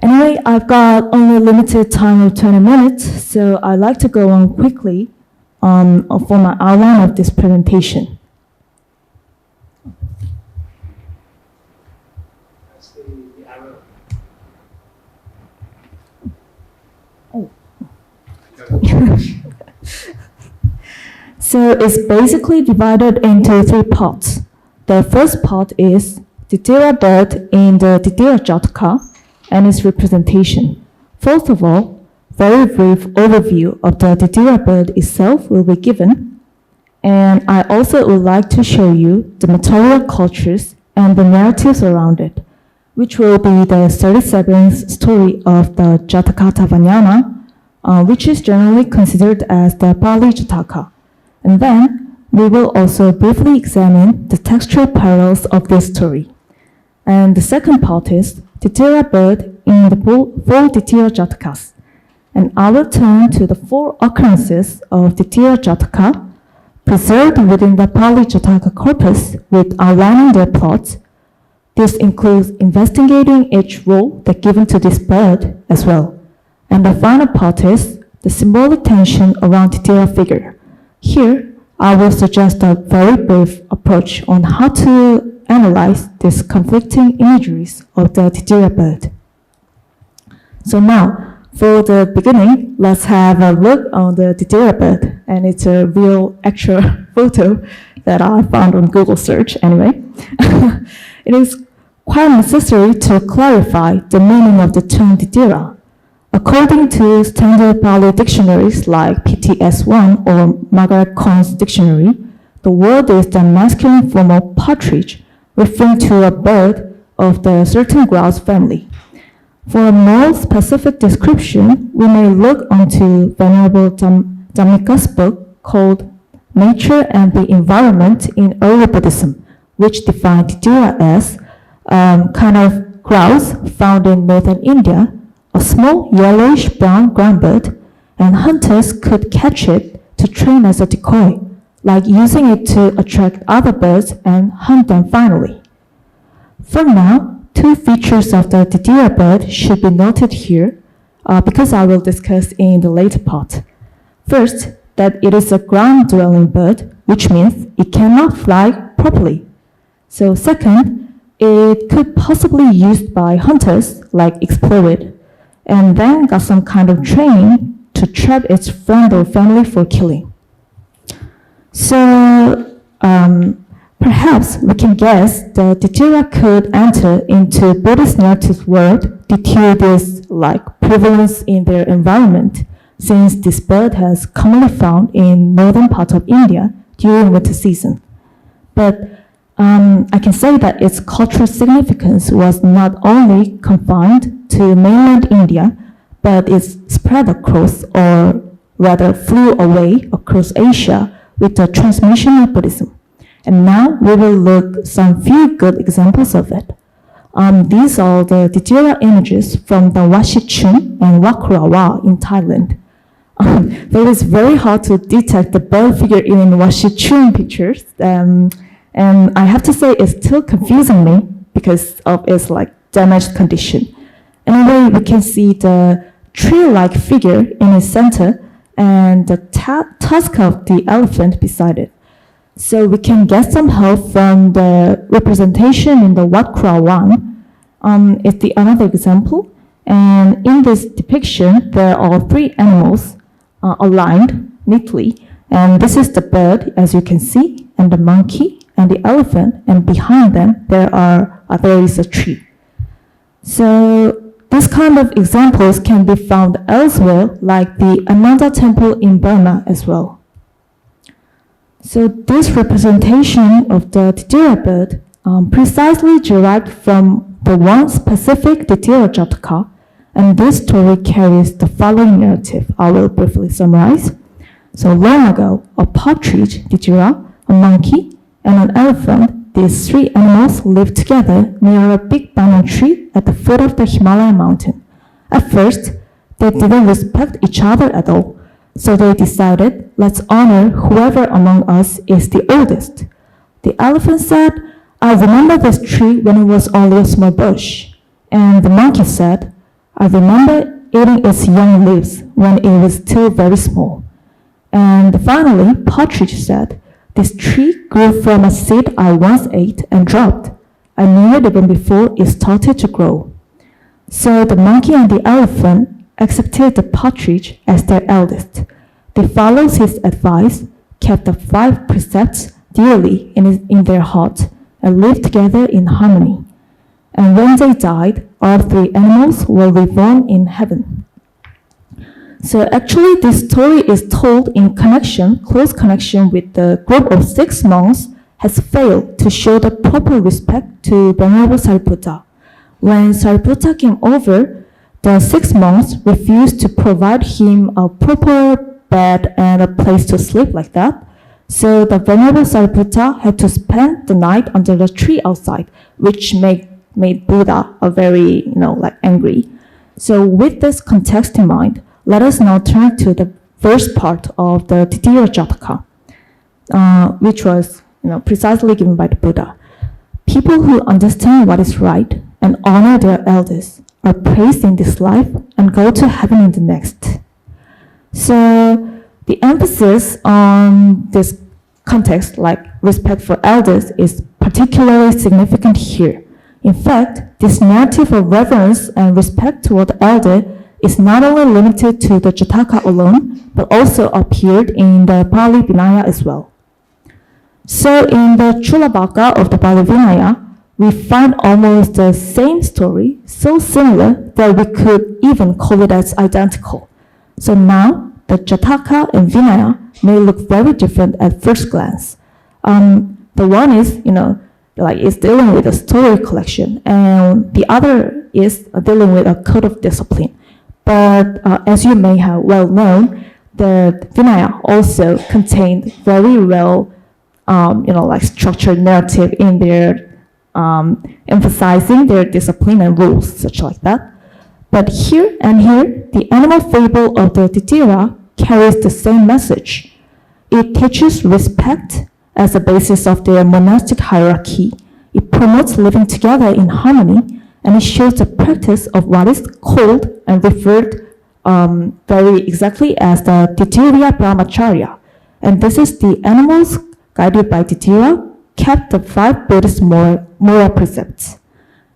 Anyway, I've got only limited time of 20 minutes, so I'd like to go on quickly for my outline of this presentation. So it's basically divided into 3 parts. The first part is Tittira bird in the Pāli Jātaka and its representation. First of all, very brief overview of the Tittira bird itself will be given, and I also would like to show you the material cultures and the narratives around it, which will be the 37th story of the Jātaka Vanyana, which is generally considered as the Pāli Jātaka. And then we will also briefly examine the textual parallels of this story. And the second part is Tittira bird in the 4 Tittira Jātakas. And I will turn to the 4 occurrences of Tittira Jātaka preserved within the Pāli Jātaka corpus with outlining their plots. This includes investigating each role that's given to this bird as well. And the final part is the symbolic tension around Tittira figure. Here, I will suggest a very brief approach on how to analyze these conflicting imageries of the Tittira bird. So now, for the beginning, let's have a look on the Tittira bird, and it's a real actual photo that I found on Google search anyway. It is quite necessary to clarify the meaning of the term Tittira. According to standard Pali dictionaries like PTS1 or Margaret Cohn's dictionary, the word is the masculine form of partridge, referring to a bird of the certain grouse family. For a more specific description, we may look onto Venerable Dhammika's book called Nature and the Environment in Early Buddhism, which defined Tittira as kind of grouse found in northern India, a small yellowish-brown ground bird, and hunters could catch it to train as a decoy, like using it to attract other birds and hunt them finally. For now, 2 features of the Tittira bird should be noted here because I will discuss in the later part. First, that it is a ground-dwelling bird, which means it cannot fly properly. So second, it could possibly be used by hunters, like explore it, and then got some kind of training to trap its friend or family for killing. So perhaps we can guess that Tittira could enter into Buddhist narrative world due to this prevalence in their environment, since this bird has commonly found in northern part of India during winter season. But I can say that its cultural significance was not only confined to mainland India, but it spread across, or rather flew away across Asia with the transmission of Buddhism. And now we will look some few good examples of it. These are the Tittira images from the Wat Sichun and Wat Kurawa in Thailand. Though it's very hard to detect the bird figure in Wat Sichun pictures, and I have to say it's still confusing me because of its damaged condition. Anyway, we can see the tree-like figure in its center and the tusk of the elephant beside it. So we can get some help from the representation in the Wat Kurawan. It's the another example. And in this depiction, there are 3 animals aligned neatly. And this is the bird, as you can see, and the monkey, and the elephant, and behind them there is a tree. So this kind of examples can be found elsewhere, like the Ananda temple in Burma as well. So this representation of the Tittira bird precisely derived from the one specific Tittira Jātaka, and this story carries the following narrative. I will briefly summarize. So long ago, a partridge, Tittira, a monkey, and an elephant, these 3 animals lived together near a big banyan tree at the foot of the Himalaya mountain. At first, they didn't respect each other at all, so they decided, let's honor whoever among us is the oldest. The elephant said, I remember this tree when it was only a small bush. And the monkey said, I remember eating its young leaves when it was still very small. And finally, Partridge said, "This tree grew from a seed I once ate and dropped. I knew it even before it started to grow." So the monkey and the elephant accepted the partridge as their eldest. They followed his advice, kept the 5 precepts dearly in their heart, and lived together in harmony. And when they died, all 3 animals were reborn in heaven. So actually, this story is told in close connection with the group of 6 monks has failed to show the proper respect to Venerable Sariputta. When Sariputta came over, the 6 monks refused to provide him a proper bed and a place to sleep like that. So the Venerable Sariputta had to spend the night under the tree outside, which made Buddha very, angry. So with this context in mind, let us now turn to the first part of the Tittira Jātaka, which was, precisely given by the Buddha. People who understand what is right and honor their elders are praised in this life and go to heaven in the next. So the emphasis on this context, like respect for elders, is particularly significant here. In fact, this narrative of reverence and respect toward the elder is not only limited to the Jātaka alone, but also appeared in the Pāli Vinaya as well. So in the Chulalongkorn of the Pāli Vinaya, we find almost the same story, so similar that we could even call it as identical. So now, the Jātaka and Vinaya may look very different at first glance. The one is, is dealing with a story collection, and the other is dealing with a code of discipline. But as you may have well known, the Vinaya also contained very well, structured narrative in their emphasizing their discipline and rules, such like that. But here, the animal fable of the Tittira carries the same message. It teaches respect as a basis of their monastic hierarchy. It promotes living together in harmony, and it shows the practice of what is called and referred very exactly as the Tittira Brahmacharya. And this is the animals guided by Tittira kept the 5 Buddhist moral precepts.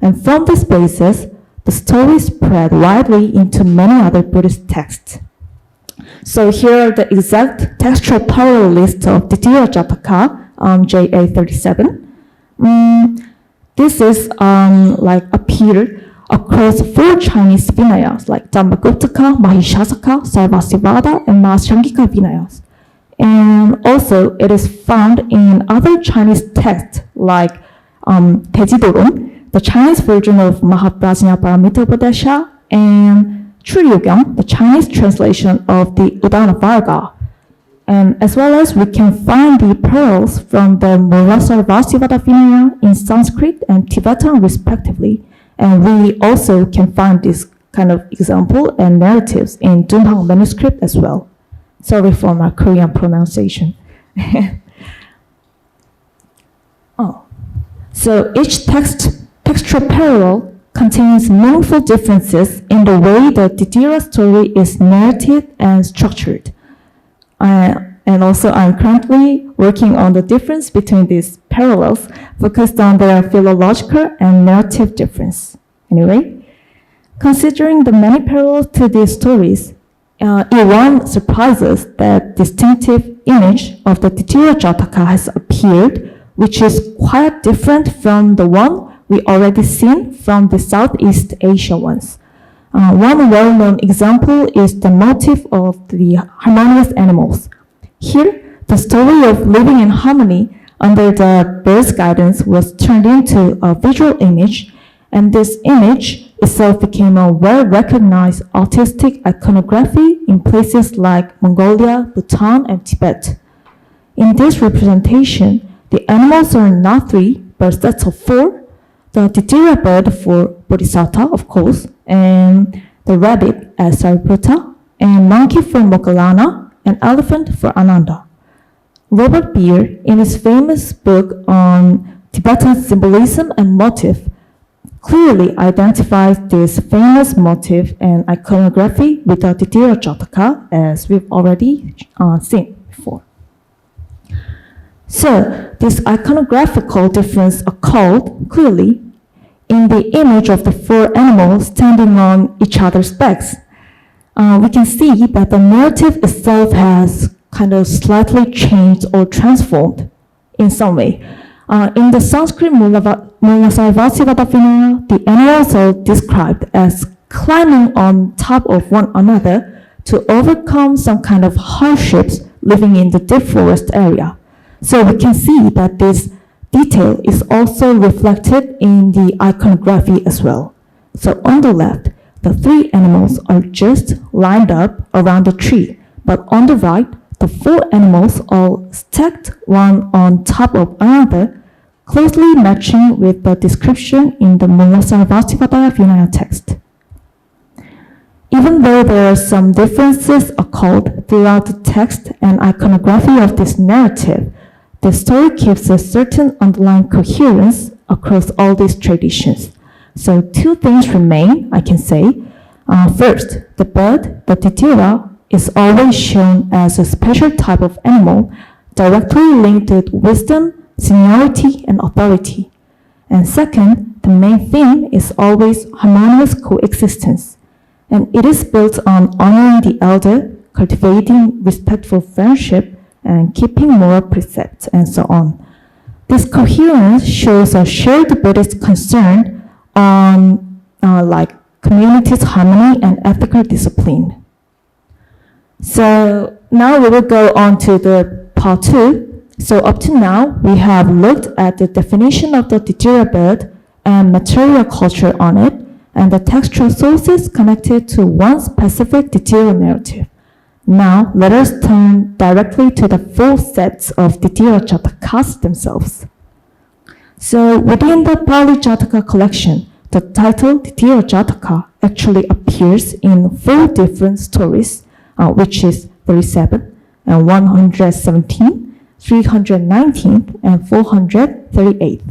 And from this basis, the story spread widely into many other Buddhist texts. So here are the exact textual parallel list of Tittira Jātaka, JA 37. This is appeared across 4 Chinese Vinayas like Dhammaguptaka, Mahishasaka, Sarvastivada, and Mahasangika Vinayas. And also it is found in other Chinese texts like Daejidorong, the Chinese version of Mahaprajñāparamita and Chulalongkorn, the Chinese translation of the Udana Varga. And as well as we can find the parallels from the Mula Sarvastivada Vinaya in Sanskrit and Tibetan respectively. And we also can find this kind of example and narratives in Dunhuang manuscript as well. Sorry for my Korean pronunciation. So each textual parallel contains meaningful differences in the way the Tittira story is narrated and structured. And also I'm currently working on the difference between these parallels, focused on their philological and narrative difference. Anyway, considering the many parallels to these stories, it won't surprise us that distinctive image of the Tittira Jātaka has appeared, which is quite different from the one we already seen from the Southeast Asia ones. One well-known example is the motif of the harmonious animals. Here, the story of living in harmony under the bird's guidance was turned into a visual image, and this image itself became a well-recognized artistic iconography in places like Mongolia, Bhutan, and Tibet. In this representation, the animals are not 3, but sets of 4. The Tittira bird for Bodhisattva, of course, and the rabbit as Sariputta, and monkey for Moggallana, and elephant for Ananda. Robert Beer, in his famous book on Tibetan symbolism and motif, clearly identifies this famous motif and iconography with the Tittira Jātaka, as we've already seen before. So, this iconographical difference occurred clearly in the image of the four animals standing on each other's backs. We can see that the narrative itself has kind of slightly changed or transformed in some way. In the Sanskrit Mulasarvasivada Vinaya, the animals are described as climbing on top of one another to overcome some kind of hardships living in the deep forest area. So we can see that this detail is also reflected in the iconography as well. So on the left, the three animals are just lined up around the tree, but on the right, the four animals are stacked one on top of another, closely matching with the description in the Mulasarvasivada Vinaya text. Even though there are some differences occurred throughout the text and iconography of this narrative, the story keeps a certain underlying coherence across all these traditions. So two things remain, I can say. First, the bird, the Tittira, is always shown as a special type of animal directly linked with wisdom, seniority, and authority. And second, the main theme is always harmonious coexistence. And it is built on honoring the elder, cultivating respectful friendship, and keeping moral precepts, and so on. This coherence shows a shared Buddhist concern on community's harmony and ethical discipline. So now we will go on to the part 2. So up to now, we have looked at the definition of the Tittira bird and material culture on it, and the textual sources connected to one specific Tittira narrative. Now, let us turn directly to the full sets of Tittira Jātakas themselves. So within the Pāli Jātaka collection, the title Tittira Jātaka actually appears in 4 different stories, which is 37 and 117, 319, and 438.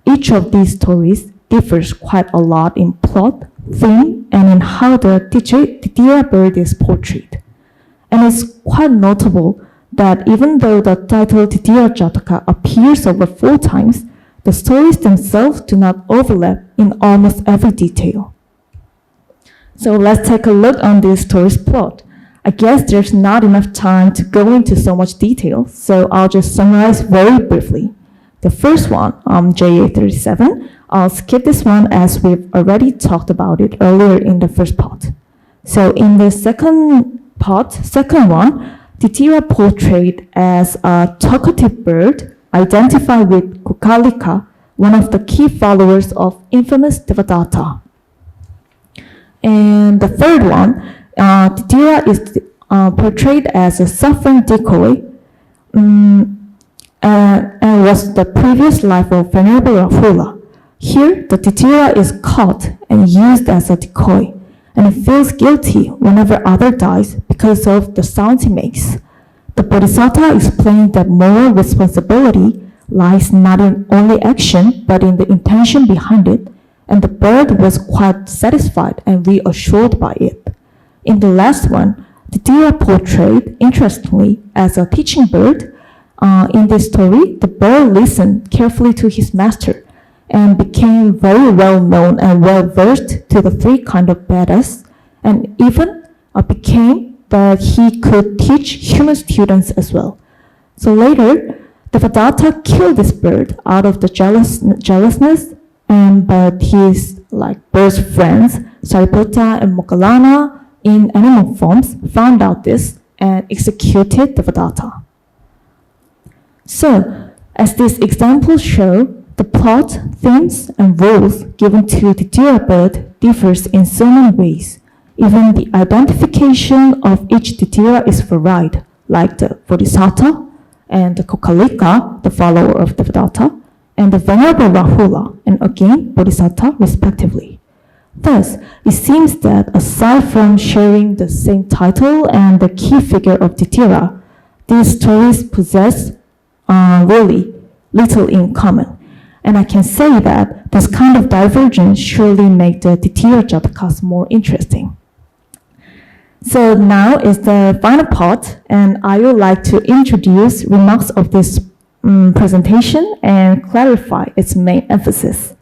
Each of these stories differs quite a lot in plot, theme, and in how the Tittira bird is portrayed. And it's quite notable that even though the title Tittira Jātaka appears over 4 times, the stories themselves do not overlap in almost every detail. So let's take a look on this story's plot. I guess there's not enough time to go into so much detail, so I'll just summarize very briefly. The first one, JA37, I'll skip this one as we've already talked about it earlier in the first part. So in the second one, Tittira portrayed as a talkative bird identified with Kukalika, one of the key followers of infamous Devadatta. And the third one, Tittira is portrayed as a suffering decoy and was the previous life of Venerable Rahula. Here, the Tittira is caught and used as a decoy, and it feels guilty whenever other dies because of the sounds he makes. The Bodhisattva explained that moral responsibility lies not in only action, but in the intention behind it, and the bird was quite satisfied and reassured by it. In the last one, Tittira portrayed, interestingly, as a teaching bird. In this story, the bird listened carefully to his master and became very well known and well versed to the 3 kinds of badass, and even became that he could teach human students as well. So later, the Devadatta killed this bird out of the jealousness, but his bird's friends, Sariputta and Moggallana, in animal forms, found out this and executed the Devadatta. So, as these examples show, the plot, themes, and rules given to the Tittira bird differs in so many ways. Even the identification of each Tittira is varied, like the Bodhisattva and the Kukalika, the follower of the Devadatta, and the Venerable Rahula, and again Bodhisattva, respectively. Thus, it seems that aside from sharing the same title and the key figure of Tittira, these stories possess really little in common. And I can say that this kind of divergence surely makes the Tittira Jatakas more interesting. So now is the final part, and I would like to introduce remarks of this presentation and clarify its main emphasis.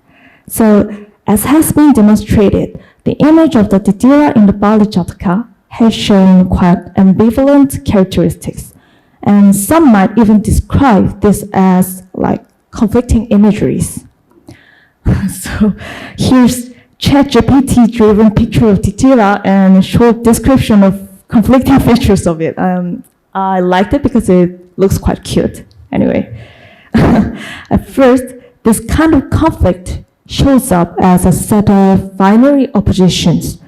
So, as has been demonstrated, the image of the Tittira in the Pāli Jātaka has shown quite ambivalent characteristics, and some might even describe this as like conflicting imageries. So here's ChatGPT-driven picture of Tittira and a short description of conflicting features of it. I liked it because it looks quite cute. Anyway, at first, this kind of conflict shows up as a set of binary oppositions.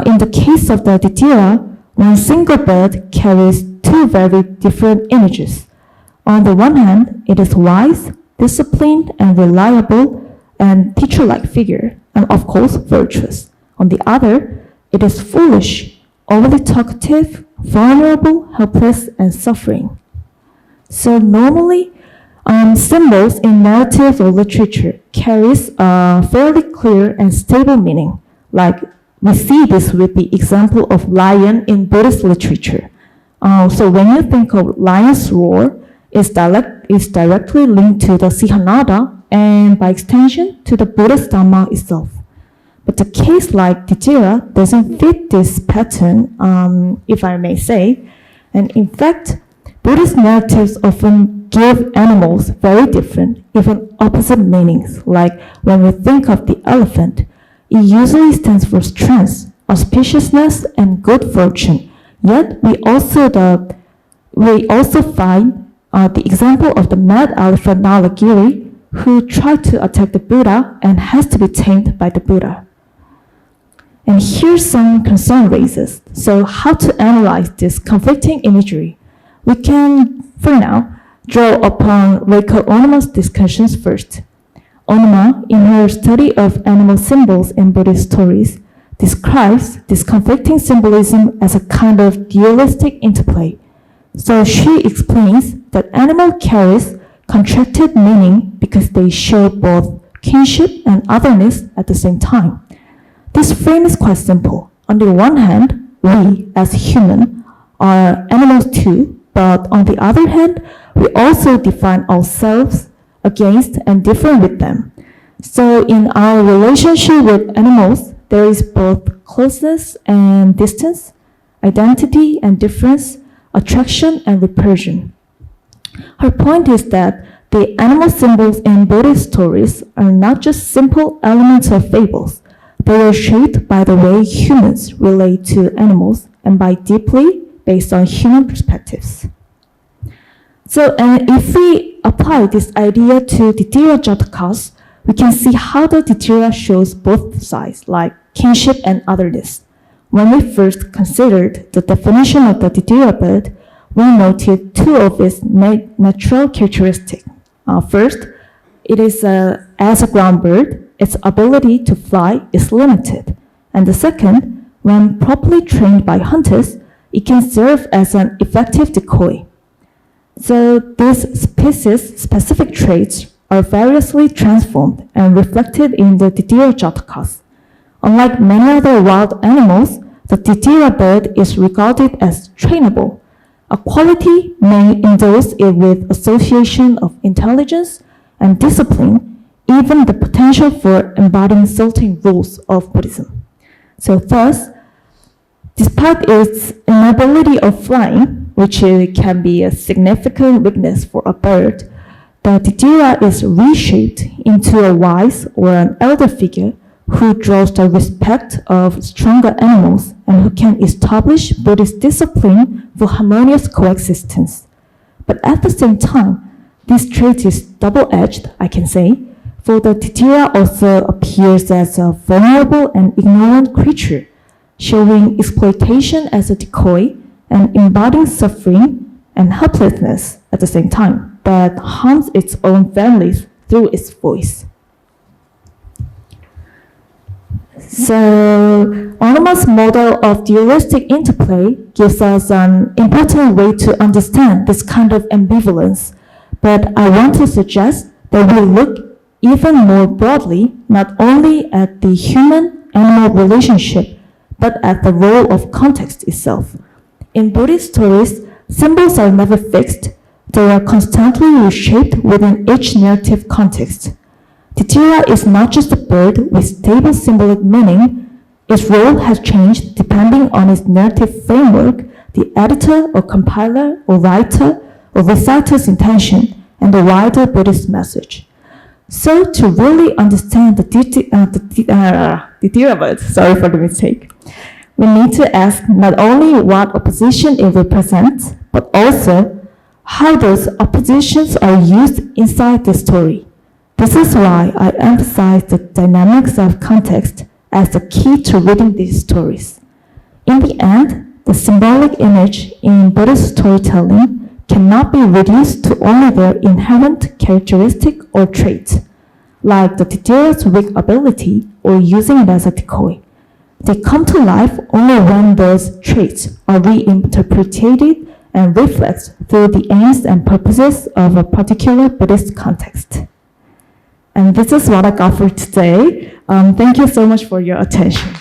In the case of the Tittira, one single bird carries two very different images. On the one hand, it is wise, disciplined, and reliable, and teacher-like figure, and of course, virtuous. On the other, it is foolish, overly talkative, vulnerable, helpless, and suffering. So normally, symbols in narrative or literature carries a fairly clear and stable meaning. Like we see this with the example of lion in Buddhist literature. So when you think of lion's roar, it's directly linked to the Sihanada and by extension to the Buddhist Dhamma itself. But a case like Tittira doesn't fit this pattern, if I may say. And in fact, Buddhist narratives often give animals very different, even opposite meanings. Like when we think of the elephant, it usually stands for strength, auspiciousness, and good fortune. Yet we also find the example of the mad elephant Nalagiri, who tried to attack the Buddha and has to be tamed by the Buddha. And here's some concern raises. So how to analyze this conflicting imagery? We can, for now, draw upon Reiko Onama's discussions first. Onama, in her study of animal symbols in Buddhist stories, describes this conflicting symbolism as a kind of dualistic interplay. So she explains that animal carries contracted meaning because they show both kinship and otherness at the same time. This frame is quite simple. On the one hand, we, as human, are animals too, but on the other hand, we also define ourselves against and different with them. So in our relationship with animals, there is both closeness and distance, identity and difference, attraction and repulsion. Her point is that the animal symbols in Buddhist stories are not just simple elements of fables. They are shaped by the way humans relate to animals and by deeply based on human perspectives. So if we apply this idea to Tittira Jatakas, we can see how the Tittira shows both sides, like kinship and otherness. When we first considered the definition of the Tittira bird, we noted two of its natural characteristics. First, it is as a ground bird, its ability to fly is limited. And the second, when properly trained by hunters, it can serve as an effective decoy. So these species-specific traits are variously transformed and reflected in the Tittira Jatakas. Unlike many other wild animals, the Tittira bird is regarded as trainable. A quality may endorse it with association of intelligence and discipline, even the potential for embodying certain rules of Buddhism. So thus, despite its inability of flying, which can be a significant weakness for a bird, the Tittira is reshaped into a wise or an elder figure who draws the respect of stronger animals and who can establish Buddhist discipline for harmonious coexistence. But at the same time, this trait is double-edged, I can say, for the Tittira also appears as a vulnerable and ignorant creature, showing exploitation as a decoy and embodying suffering and helplessness at the same time that harms its own families through its voice. So, Onama's model of dualistic interplay gives us an important way to understand this kind of ambivalence, but I want to suggest that we look even more broadly, not only at the human-animal relationship, but at the role of context itself. In Buddhist stories, symbols are never fixed. They are constantly reshaped within each narrative context. Tittira is not just a bird with stable symbolic meaning. Its role has changed depending on its narrative framework, the editor or compiler or writer or reciter's intention, and the wider Buddhist message. So to really understand the Tittira bird, sorry for the mistake, we need to ask not only what opposition it represents, but also how those oppositions are used inside the story. This is why I emphasize the dynamics of context as the key to reading these stories. In the end, the symbolic image in Buddhist storytelling cannot be reduced to only their inherent characteristic or trait, like the Tittira's weak ability or using it as a decoy. They come to life only when those traits are reinterpreted and reflected through the aims and purposes of a particular Buddhist context. And this is what I got for today. Thank you so much for your attention.